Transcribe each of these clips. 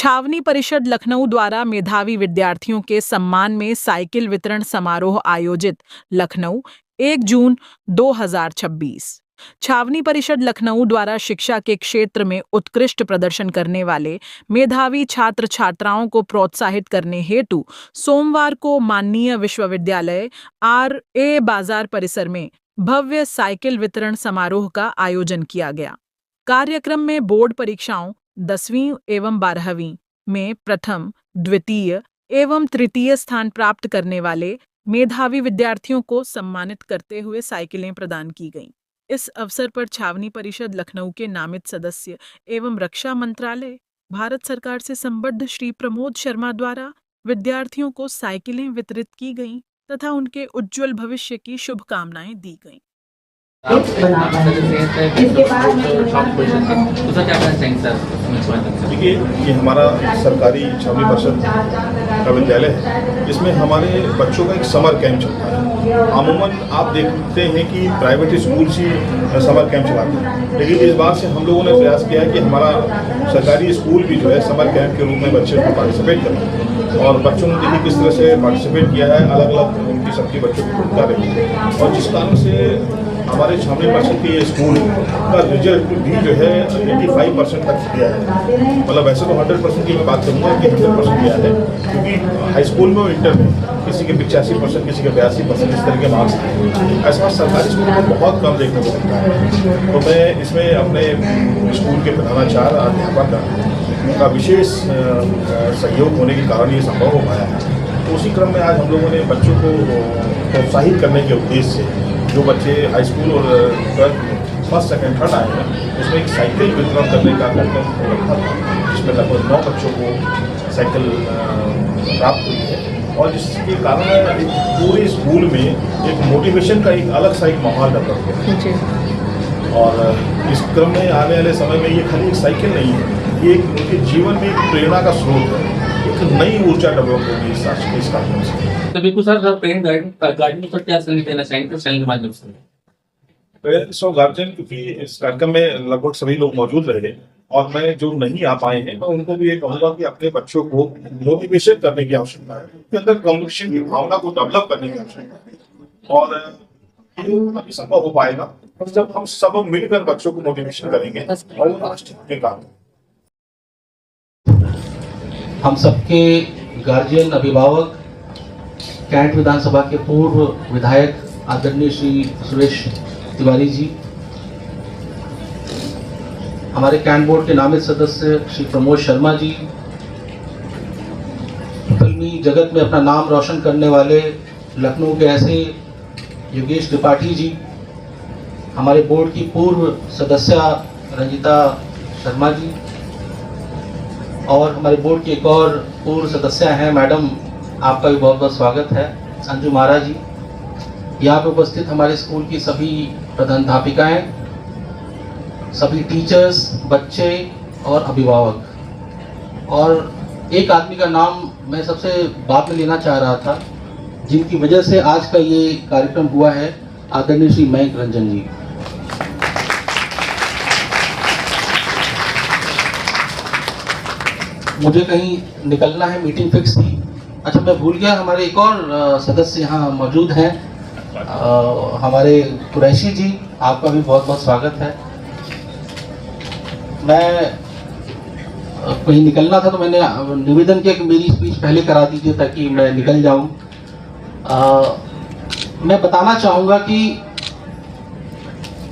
छावनी परिषद लखनऊ द्वारा मेधावी विद्यार्थियों के सम्मान में साइकिल वितरण समारोह आयोजित। लखनऊ 1 जून 2026। छावनी परिषद लखनऊ द्वारा शिक्षा के क्षेत्र में उत्कृष्ट प्रदर्शन करने वाले मेधावी छात्र छात्राओं को प्रोत्साहित करने हेतु सोमवार को माननीय विश्वविद्यालय RA बाजार परिसर में भव्य साइकिल वितरण समारोह का आयोजन किया गया। कार्यक्रम में बोर्ड परीक्षाओं 10वीं एवं 12वीं में प्रथम, द्वितीय एवं तृतीय स्थान प्राप्त करने वाले मेधावी विद्यार्थियों को सम्मानित करते हुए साइकिलें प्रदान की गईं। इस अवसर पर छावनी परिषद लखनऊ के नामित सदस्य एवं रक्षा मंत्रालय, भारत सरकार से संबद्ध श्री प्रमोद शर्मा द्वारा विद्यार्थियों को साइकिलें वितरित की गईं तथा उनके उज्जवल भविष्य की शुभकामनाएं दी गईं। इसके बाद देखिए, ये हमारा सरकारी छावनी परिषद का विद्यालय है। इसमें हमारे बच्चों का एक समर कैंप चलता है। अमूमन आप देखते हैं कि प्राइवेट स्कूल ही समर कैंप चलाते हैं, लेकिन इस बार से हम लोगों ने प्रयास किया है कि हमारा सरकारी स्कूल भी जो है समर कैंप के रूप में बच्चे को पार्टिसिपेट करें। और बच्चों ने देखिए किस तरह से पार्टिसिपेट किया है, अलग अलग उनकी सबकी बच्चों की भूमिका रही है। और जिस कारण से हमारे छावनी परिषद के स्कूल का रिजल्ट भी जो है 85% तक गया है। मतलब वैसे तो 100% की मैं बात करूँगा कि 100% गया है, क्योंकि हाई स्कूल में और इंटर में किसी के 85%, किसी के 82% इस तरह के मार्क्स हैं। ऐसा सरकारी स्कूल में बहुत कम देखने को मिलता है। तो मैं इसमें अपने स्कूल के प्रधानाचार्य अध्यापक का विशेष सहयोग होने के कारण ये संभव हो पाया है। तो उसी क्रम में आज हम लोगों ने बच्चों को प्रोत्साहित करने के उद्देश्य से जो बच्चे हाई स्कूल और फर्स्ट, सेकंड, थर्ड आए हैं, उसमें एक साइकिल वितरण करने का कार्यक्रम रखा था, जिसमें लगभग 9 बच्चों को साइकिल प्राप्त हुई है। और जिसके कारण पूरे स्कूल में एक मोटिवेशन का एक अलग सा एक माहौल डेवलप हुआ। और इस क्रम में आने वाले समय में ये खाली एक साइकिल नहीं है, ये एक उनके जीवन में एक प्रेरणा का स्रोत है, एक नई ऊर्जा डेवलप होगी इस कार्यक्रम से। तो बिल्कुल सर, पेरेंट गार्जियन पर क्या संदेश देना चाहेंगे चैनल के माध्यम से? पेरेंट्स और गार्जियन, क्योंकि इस कार्यक्रम में लगभग सभी लोग मौजूद रहे और मैं जो नहीं आ पाए हैं, मैं उनको भी ये कहूँगा कि अपने बच्चों को मोटिवेशन करने की आवश्यकता है, उनके अंदर कम्युनिकेशन की भावना को डेवलप करने की आवश्यकता है। और ये अभी संभव हो पाएगा जब हम सब मिलकर बच्चों को मोटिवेशन करेंगे और राष्ट्र के काम। हम सबके गार्जियन, अभिभावक, कैंट विधानसभा के पूर्व विधायक आदरणीय श्री सुरेश तिवारी जी, हमारे कैंट बोर्ड के नामित सदस्य श्री प्रमोद शर्मा जी, फिल्मी जगत में अपना नाम रोशन करने वाले लखनऊ के ऐसे योगेश त्रिपाठी जी, हमारे बोर्ड की पूर्व सदस्य रंजिता शर्मा जी, और हमारे बोर्ड की एक और पूर्व सदस्य हैं मैडम, आपका भी बहुत बहुत स्वागत है, अंजू महाराज जी। यहाँ पे उपस्थित हमारे स्कूल की सभी प्रधानाध्यापिकाएं, सभी टीचर्स, बच्चे और अभिभावक। और एक आदमी का नाम मैं सबसे बाद में लेना चाह रहा था, जिनकी वजह से आज का ये कार्यक्रम हुआ है, आदरणीय श्री मयंक रंजन जी। मुझे कहीं निकलना है, मीटिंग फिक्स थी। अच्छा, मैं भूल गया, हमारे एक और सदस्य यहाँ मौजूद हैं, हमारे कुरैशी जी, आपका भी बहुत बहुत स्वागत है। मैं कहीं निकलना था तो मैंने निवेदन किया कि मेरी स्पीच पहले करा दीजिए ताकि मैं निकल जाऊं। मैं बताना चाहूँगा कि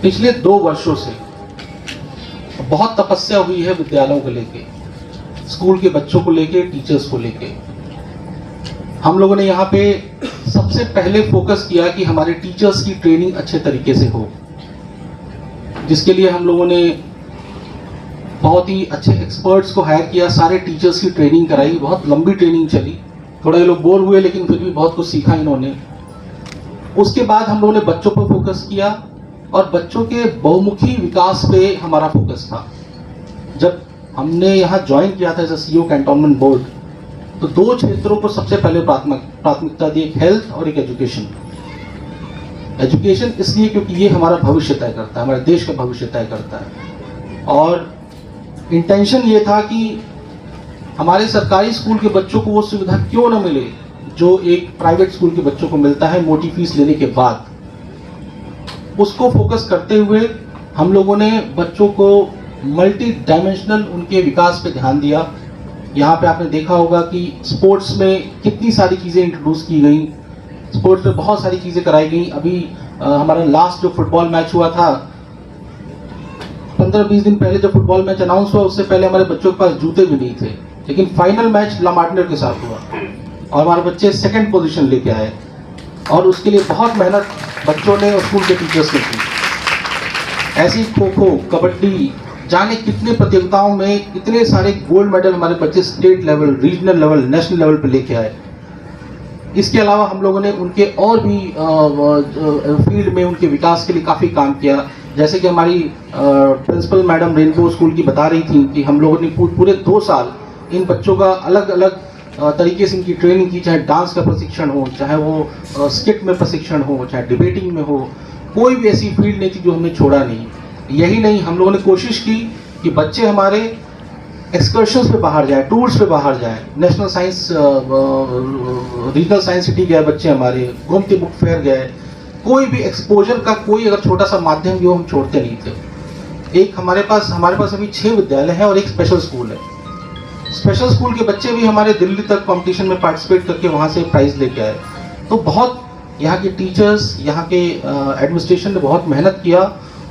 पिछले 2 वर्षों से बहुत तपस्या हुई है विद्यालयों को लेके, स्कूल के बच्चों को लेके, टीचर्स को लेके। हम लोगों ने यहाँ पे सबसे पहले फोकस किया कि हमारे टीचर्स की ट्रेनिंग अच्छे तरीके से हो, जिसके लिए हम लोगों ने बहुत ही अच्छे एक्सपर्ट्स को हायर किया, सारे टीचर्स की ट्रेनिंग कराई, बहुत लंबी ट्रेनिंग चली, थोड़ा ये लोग बोर हुए लेकिन फिर भी बहुत कुछ सीखा इन्होंने। उसके बाद हम लोगों ने बच्चों पर फोकस किया और बच्चों के बहुमुखी विकास पे हमारा फोकस था। जब हमने यहाँ ज्वाइन किया था एज CEO कैंटोनमेंट बोर्ड, तो 2 क्षेत्रों को सबसे पहले प्राथमिकता दी, एक हेल्थ और एक एजुकेशन। एजुकेशन इसलिए क्योंकि ये हमारा भविष्य तय करता है, हमारे देश का भविष्य तय करता है। और इंटेंशन ये था कि हमारे सरकारी स्कूल के बच्चों को वो सुविधा क्यों न मिले जो एक प्राइवेट स्कूल के बच्चों को मिलता है मोटी फीस लेने के बाद। उसको फोकस करते हुए हम लोगों ने बच्चों को मल्टी डायमेंशनल उनके विकास पे ध्यान दिया। यहाँ पे आपने देखा होगा कि स्पोर्ट्स में कितनी सारी चीज़ें इंट्रोड्यूस की गई, स्पोर्ट्स में बहुत सारी चीज़ें कराई गई। अभी हमारा लास्ट जो फुटबॉल मैच हुआ था 15-20 दिन पहले, जब फुटबॉल मैच अनाउंस हुआ उससे पहले हमारे बच्चों के पास जूते भी नहीं थे, लेकिन फाइनल मैच ला मार्टिनर के साथ हुआ और हमारे बच्चे सेकंड पोजीशन लेके आए और उसके लिए बहुत मेहनत बच्चों ने और स्कूल के टीचर्स ने की। ऐसी खो खो, कबड्डी, जाने कितने प्रतियोगिताओं में इतने सारे गोल्ड मेडल हमारे बच्चे state level, regional level, national level पे लेके आए। इसके अलावा हम लोगों ने उनके और भी फील्ड में उनके विकास के लिए काफ़ी काम किया। जैसे कि हमारी प्रिंसिपल मैडम रेनबो स्कूल की बता रही थी कि हम लोगों ने पूरे 2 साल इन बच्चों का अलग अलग तरीके से इनकी ट्रेनिंग की, चाहे डांस का प्रशिक्षण हो, चाहे वो स्किट में प्रशिक्षण हो, चाहे डिबेटिंग में हो, कोई भी ऐसी फील्ड नहीं थी जो हमने छोड़ा नहीं। यही नहीं, हम लोगों ने कोशिश की कि बच्चे हमारे एक्सकर्शंस पे बाहर जाए, टूर्स पे बाहर जाए। National science, regional science city गए बच्चे हमारे, गोमती बुक फेयर गए। कोई भी एक्सपोजर का कोई अगर छोटा सा माध्यम भी हो हम छोड़ते नहीं थे। एक हमारे पास अभी 6 विद्यालय हैं और एक स्पेशल स्कूल है। स्पेशल स्कूल के बच्चे भी हमारे दिल्ली तक कंपटीशन में पार्टिसिपेट करके वहाँ से प्राइज लेके आए। तो बहुत यहाँ के टीचर्स, यहाँ के एडमिनिस्ट्रेशन ने बहुत मेहनत किया।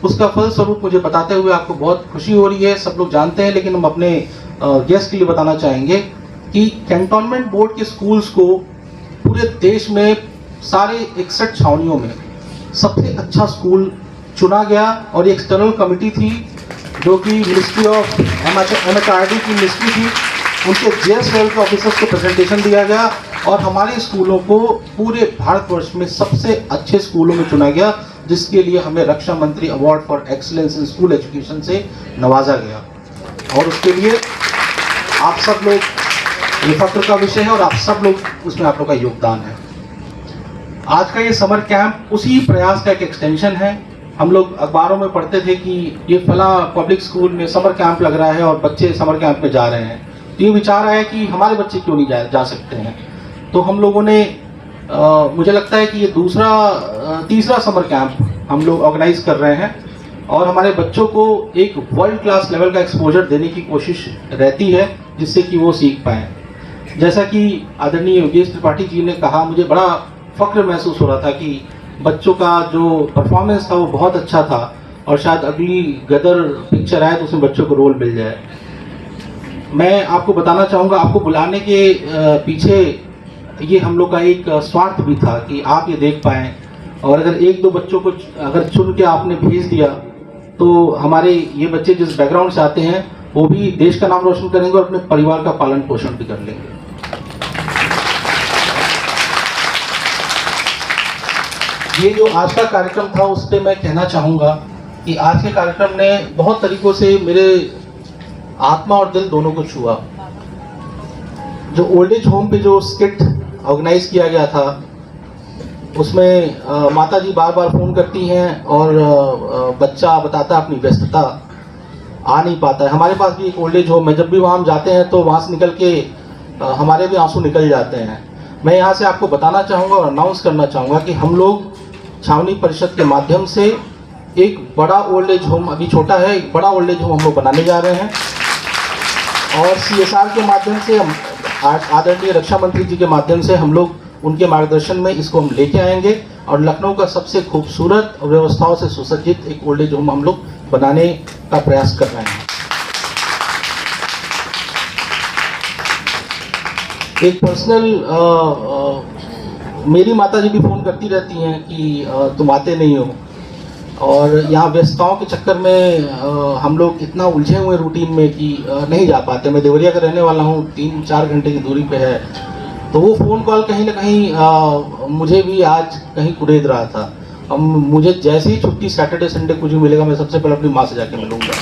उसका फलस्वरूप मुझे बताते हुए आपको बहुत खुशी हो रही है। सब लोग जानते हैं, लेकिन हम अपने गेस्ट के लिए बताना चाहेंगे कि कैंटोनमेंट बोर्ड के स्कूल्स को पूरे देश में सारे 61 छावनियों में सबसे अच्छा स्कूल चुना गया और ये एक्सटर्नल कमेटी थी जो कि मिनिस्ट्री ऑफ MHRD की मिनिस्ट्री थी, उनके जेएस लेवल के ऑफिसर्स को प्रेजेंटेशन दिया गया और हमारे स्कूलों को पूरे भारतवर्ष में सबसे अच्छे स्कूलों में चुना गया, जिसके लिए हमें रक्षा मंत्री award for excellence in school education से नवाजा गया। और उसके लिए आप सब लोग, ये फख्र का विषय है और आप सब लोग उसमें आप लोग का योगदान है। आज का ये समर कैंप उसी प्रयास का एक एक्सटेंशन है। हम लोग अखबारों में पढ़ते थे कि ये फला पब्लिक स्कूल में समर कैंप लग रहा है और बच्चे समर कैंप में जा रहे हैं, तो ये विचार आया कि हमारे बच्चे क्यों नहीं जा सकते हैं। तो हम लोगों ने मुझे लगता है कि ये तीसरा समर कैंप हम लोग ऑर्गेनाइज कर रहे हैं और हमारे बच्चों को एक वर्ल्ड क्लास लेवल का एक्सपोजर देने की कोशिश रहती है, जिससे कि वो सीख पाएँ। जैसा कि आदरणीय योगेश त्रिपाठी जी ने कहा, मुझे बड़ा फख्र महसूस हो रहा था कि बच्चों का जो परफॉर्मेंस था वो बहुत अच्छा था और शायद अगली गदर पिक्चर आए तो उसमें बच्चों को रोल मिल जाए। मैं आपको बताना चाहूँगा, आपको बुलाने के पीछे ये हम लोग का एक स्वार्थ भी था कि आप ये देख पाएँ, और अगर 1-2 बच्चों को अगर चुन के आपने भेज दिया तो हमारे ये बच्चे जिस बैकग्राउंड से आते हैं वो भी देश का नाम रोशन करेंगे और अपने परिवार का पालन पोषण भी कर लेंगे। ये जो आज का कार्यक्रम था उस पर मैं कहना चाहूँगा कि आज के कार्यक्रम ने बहुत तरीकों से मेरे आत्मा और दिल दोनों को छुआ। जो ओल्ड एज होम पे जो स्किट ऑर्गेनाइज किया गया था उसमें माता जी बार बार फ़ोन करती हैं और बच्चा बताता अपनी व्यस्तता, आ नहीं पाता है। हमारे पास भी एक ओल्ड एज होम है, जब भी वहाँ हम जाते हैं तो वहाँ से निकल के हमारे भी आंसू निकल जाते हैं। मैं यहाँ से आपको बताना चाहूँगा और अनाउंस करना चाहूँगा कि हम लोग छावनी परिषद के माध्यम से एक बड़ा ओल्ड एज होम, अभी छोटा है, एक बड़ा ओल्ड एज होम हम लोग बनाने जा रहे हैं और CSR के माध्यम से हम आदरणीय रक्षा मंत्री जी के माध्यम से हम लोग उनके मार्गदर्शन में इसको हम लेके आएंगे और लखनऊ का सबसे खूबसूरत व्यवस्थाओं से सुसज्जित एक ओल्ड एज होम हम लोग बनाने का प्रयास कर रहे हैं। एक पर्सनल मेरी माता जी भी फ़ोन करती रहती हैं कि तुम आते नहीं हो, और यहाँ व्यस्तताओं के चक्कर में हम लोग इतना उलझे हुए रूटीन में कि नहीं जा पाते। मैं देवरिया का रहने वाला हूँ, 3-4 घंटे की दूरी पे है, तो वो फ़ोन कॉल कहीं ना कहीं मुझे भी आज कहीं कुरेद रहा था। अब मुझे जैसे ही छुट्टी सैटरडे संडे कुछ भी मिलेगा मैं सबसे पहले अपनी माँ से जाके मिलूँगा।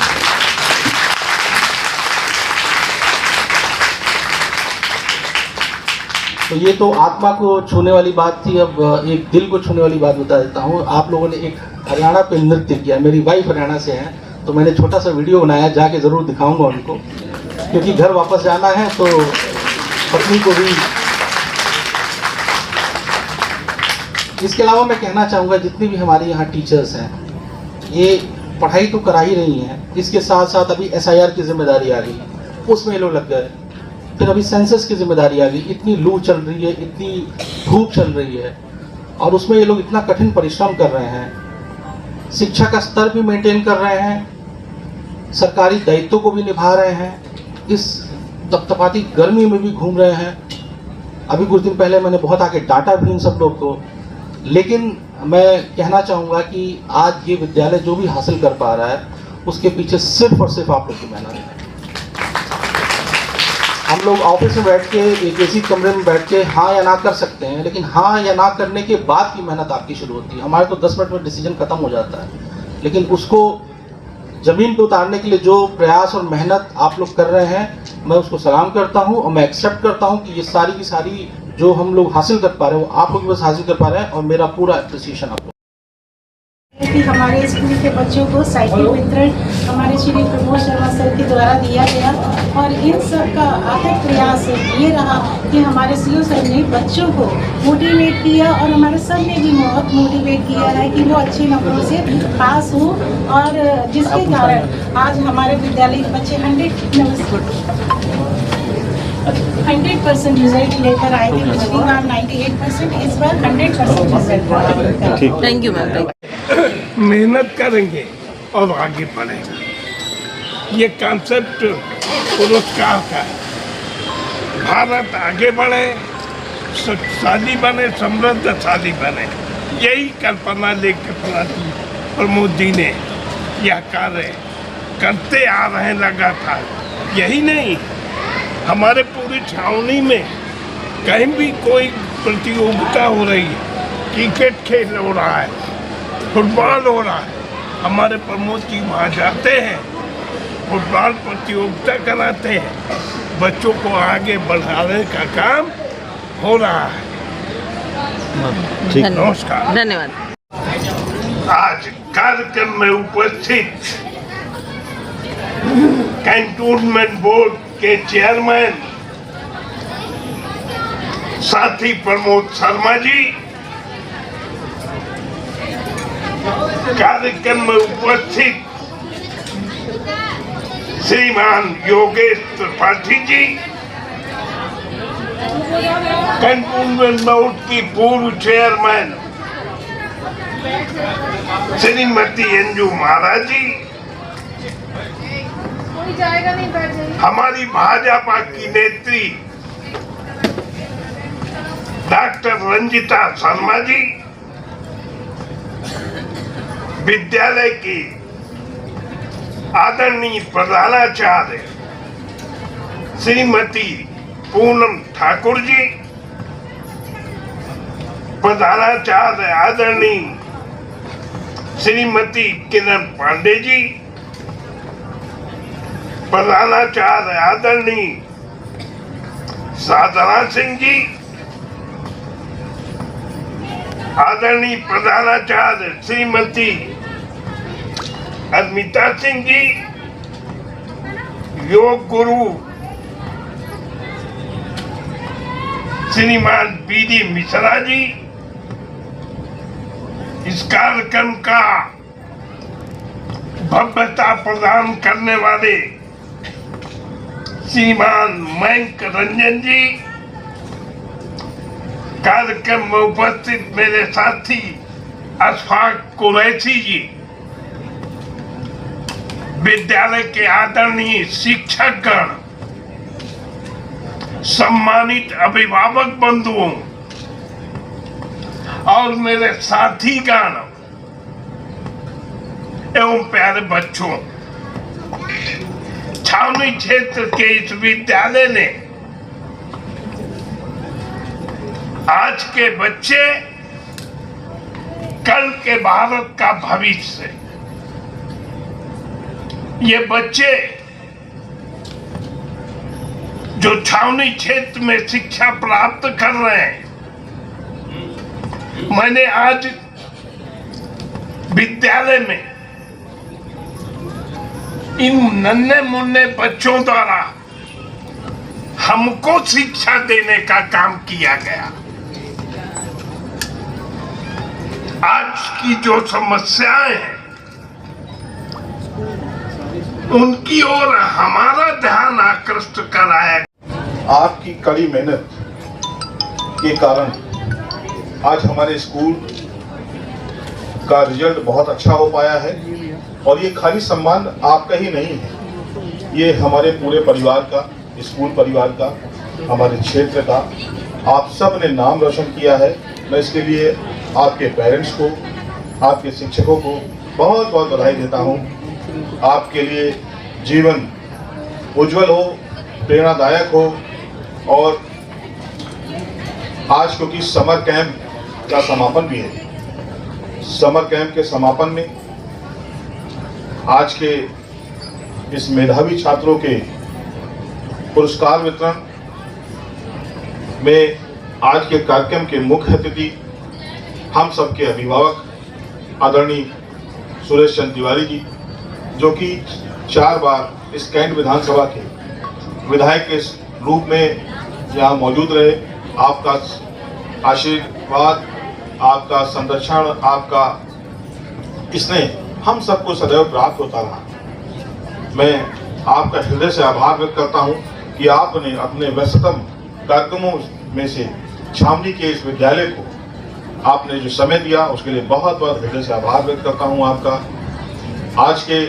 तो ये तो आत्मा को छूने वाली बात थी। अब एक दिल को छूने वाली बात बता देता हूँ। आप लोगों ने एक हरियाणा पे नृत्य किया, मेरी वाइफ हरियाणा से है, तो मैंने छोटा सा वीडियो बनाया, जाके ज़रूर दिखाऊंगा उनको। क्योंकि घर वापस जाना है तो पत्नी को भी। इसके अलावा मैं कहना चाहूँगा जितने भी हमारे यहाँ टीचर्स हैं, ये पढ़ाई तो करा ही रही हैं, इसके साथ साथ अभी SIR की जिम्मेदारी आ गई, उसमें ये लोग लग गए। फिर अभी सेंसस की जिम्मेदारी आ गई, इतनी लू चल रही है, इतनी धूप चल रही है, और उसमें ये लोग इतना कठिन परिश्रम कर रहे हैं, शिक्षा का स्तर भी मेंटेन कर रहे हैं, सरकारी दायित्वों को भी निभा रहे हैं, इस तपतपाती गर्मी में भी घूम रहे हैं। अभी कुछ दिन पहले मैंने बहुत आके डांटा भी इन सब लोग को, लेकिन मैं कहना चाहूँगा कि आज ये विद्यालय जो भी हासिल कर पा रहा है उसके पीछे सिर्फ और सिर्फ आप लोग की मेहनत है। हम लोग ऑफिस में बैठ के एक एसी कमरे में बैठ के हाँ या ना कर सकते हैं, लेकिन हाँ या ना करने के बाद की मेहनत आपकी शुरू होती है। हमारे तो 10 मिनट में डिसीजन खत्म हो जाता है, लेकिन उसको ज़मीन पे उतारने के लिए जो प्रयास और मेहनत आप लोग कर रहे हैं, मैं उसको सलाम करता हूँ और मैं एक्सेप्ट करता हूँ कि ये सारी की सारी जो हम लोग हासिल कर पा रहे हैं वो आप लोग बस हासिल कर पा रहे हैं, और मेरा पूरा अप्रिसिएशन आप लोग। कि हमारे स्कूल के बच्चों को साइकिल वितरण हमारे श्री प्रमोद शर्मा सर के द्वारा दिया गया, और इन सब का अथक प्रयास ये रहा कि हमारे CO सर ने बच्चों को मोटिवेट किया, और हमारे सर ने भी बहुत मोटिवेट किया है कि वो अच्छे नंबरों से पास हो, और जिसके कारण आज हमारे विद्यालय के बच्चे 100% रिजल्ट लेकर आए थे। पिछली बार 98%, इस बार 100% रिजल्ट। Thank you ma'am. मेहनत करेंगे और आगे बढ़ेगा, ये कॉन्सेप्ट पुरस्कार का है। भारत आगे बढ़े, शक्तिशाली बने, समृद्धशाली बने, यही कल्पना लेकर प्रमोद जी ने यह कार्य करते आ रहे हैं लगातार। यही नहीं, हमारे पूरी छावनी में कहीं भी कोई प्रतियोगिता हो रही है, क्रिकेट खेल हो रहा है, फुटबॉल हो रहा है, हमारे प्रमोद जी वहाँ जाते हैं, फुटबॉल प्रतियोगिता कराते हैं, बच्चों को आगे बढ़ाने का काम हो रहा है। नमस्कार, धन्यवाद। आज कार्यक्रम में उपस्थित कैंटोनमेंट बोर्ड के चेयरमैन साथी प्रमोद शर्मा जी, कार्यक्रम में उपस्थित श्रीमान योगेश त्रिपाठी जी, कैंटोनमेंट बोर्ड की पूर्व चेयरमैन श्रीमती अंजू महाराज जी, हमारी भाजपा की नेत्री डॉक्टर रंजिता शर्मा जी, विद्यालय की आदरणीय प्रधानाचार्य श्रीमती पूनम ठाकुर जी, प्रधानाचार्य आदरणीय श्रीमती किरण पांडे जी, प्रधानाचार्य आदरणीय साधना सिंह जी, आदरणीय प्रधानाचार्य श्रीमती अर्मिता सिंह जी, योग गुरु श्रीमान BD मिश्रा जी, इस कार्यक्रम का भव्यता प्रदान करने वाले श्रीमान मयंक रंजन जी, कार्यक्रम में उपस्थित मेरे साथी अशफाक कुरैशी जी, विद्यालय के आदरणीय शिक्षकगण, सम्मानित अभिभावक बंधुओं और मेरे साथीगण एवं प्यारे बच्चों, छावनी क्षेत्र के इस विद्यालय ने आज के बच्चे कल के भारत का भविष्य, ये बच्चे जो छावनी क्षेत्र में शिक्षा प्राप्त कर रहे हैं, मैंने आज विद्यालय में इन नन्हे मुन्ने बच्चों द्वारा हमको शिक्षा देने का काम किया गया। आज की जो समस्याएं हैं उनकी ओर हमारा ध्यान आकृष्ट कराया। आपकी कड़ी मेहनत के कारण आज हमारे स्कूल का रिजल्ट बहुत अच्छा हो पाया है और ये खाली सम्मान आपका ही नहीं है, ये हमारे पूरे परिवार का, स्कूल परिवार का, हमारे क्षेत्र का, आप सब ने नाम रोशन किया है। मैं इसके लिए आपके पेरेंट्स को, आपके शिक्षकों को बहुत बहुत बधाई देता हूँ। आपके लिए जीवन उज्जवल हो, प्रेरणादायक हो। और आज क्योंकि समर कैंप का समापन भी है, समर कैंप के समापन में आज के इस मेधावी छात्रों के पुरस्कार वितरण में आज के कार्यक्रम के मुख्य अतिथि हम सबके अभिभावक आदरणीय सुरेश चंद्र तिवारी जी, जो कि 4 बार इस कैंट विधानसभा के विधायक के रूप में यहाँ मौजूद रहे। आपका आशीर्वाद, आपका संरक्षण, आपका स्नेह हम सबको सदैव प्राप्त होता रहा। मैं आपका हृदय से आभार व्यक्त करता हूँ कि आपने अपने व्यस्ततम कार्यक्रमों में से छावनी के इस विद्यालय को आपने जो समय दिया उसके लिए बहुत बहुत हृदय से आभार व्यक्त करता हूँ आपका। आज के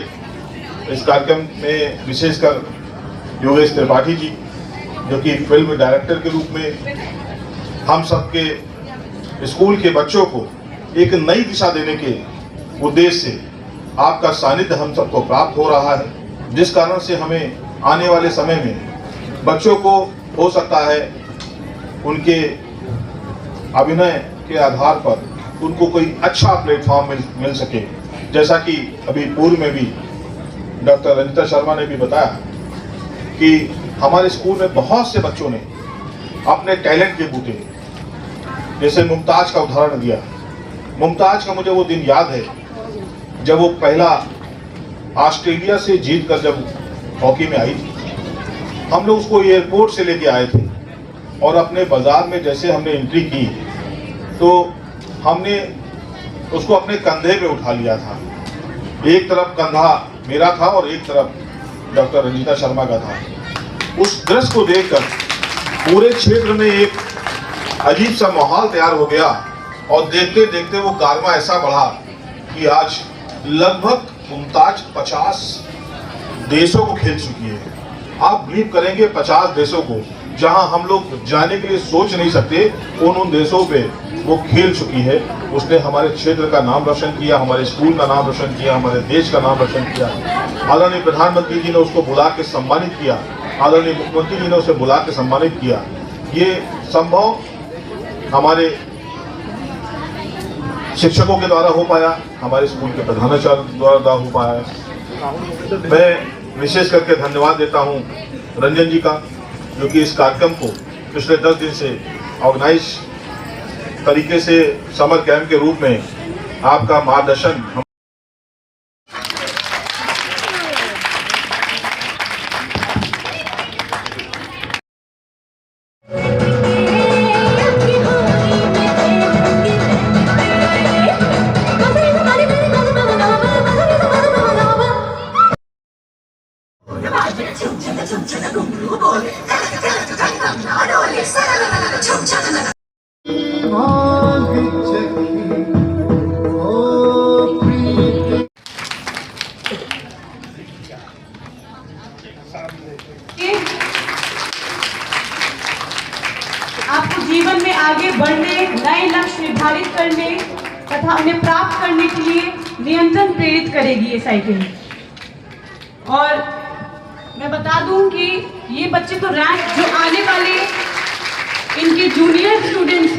इस कार्यक्रम में विशेषकर योगेश त्रिपाठी जी, जो कि फिल्म डायरेक्टर के रूप में हम सबके स्कूल के बच्चों को एक नई दिशा देने के उद्देश्य से आपका सानिध्य हम सबको प्राप्त हो रहा है, जिस कारण से हमें आने वाले समय में बच्चों को हो सकता है उनके अभिनय के आधार पर उनको कोई अच्छा प्लेटफॉर्म मिल सके। जैसा कि अभी पूर्व में भी डॉक्टर रंजिता शर्मा ने भी बताया कि हमारे स्कूल में बहुत से बच्चों ने अपने टैलेंट के बूते, जैसे मुमताज का उदाहरण दिया। मुमताज का मुझे वो दिन याद है जब वो पहला ऑस्ट्रेलिया से जीत कर जब हॉकी में आई थी। हम लोग उसको एयरपोर्ट से लेके आए थे और अपने बाजार में जैसे हमने एंट्री की तो हमने उसको अपने कंधे पे उठा लिया था। एक तरफ कंधा मेरा था और एक तरफ डॉक्टर रंजिता शर्मा का था। उस दृश्य को देखकर पूरे क्षेत्र में एक अजीब सा माहौल तैयार हो गया और देखते देखते वो कारवां ऐसा बढ़ा कि आज लगभग मुमताज 50 देशों को खेल चुकी है। आप बिलीव करेंगे 50 देशों को, जहां हम लोग जाने के लिए सोच नहीं सकते, उन देशों पे वो खेल चुकी है। उसने हमारे क्षेत्र का नाम रोशन किया, हमारे स्कूल का नाम रोशन किया, हमारे देश का नाम रोशन किया। आदरणीय प्रधानमंत्री जी ने उसको बुला के सम्मानित किया, आदरणीय मुख्यमंत्री जी ने उसे बुला के सम्मानित किया। ये संभव हमारे शिक्षकों के द्वारा हो पाया, हमारे स्कूल के प्रधानाचार्य द्वारा हो पाया। मैं विशेष करके धन्यवाद देता हूं रंजन जी का, जो कि इस कार्यक्रम को पिछले 10 दिन से ऑर्गेनाइज तरीके से समर कैंप के रूप में आपका मार्गदर्शन आपको जीवन में आगे बढ़ने, नए लक्ष्य निर्धारित करने तथा उन्हें प्राप्त करने के लिए निरंतर प्रेरित करेगी ये साइकिल। और मैं बता दूं कि ये बच्चे तो रैंक जो आने वाले इनके जूनियर स्टूडेंट्स हैं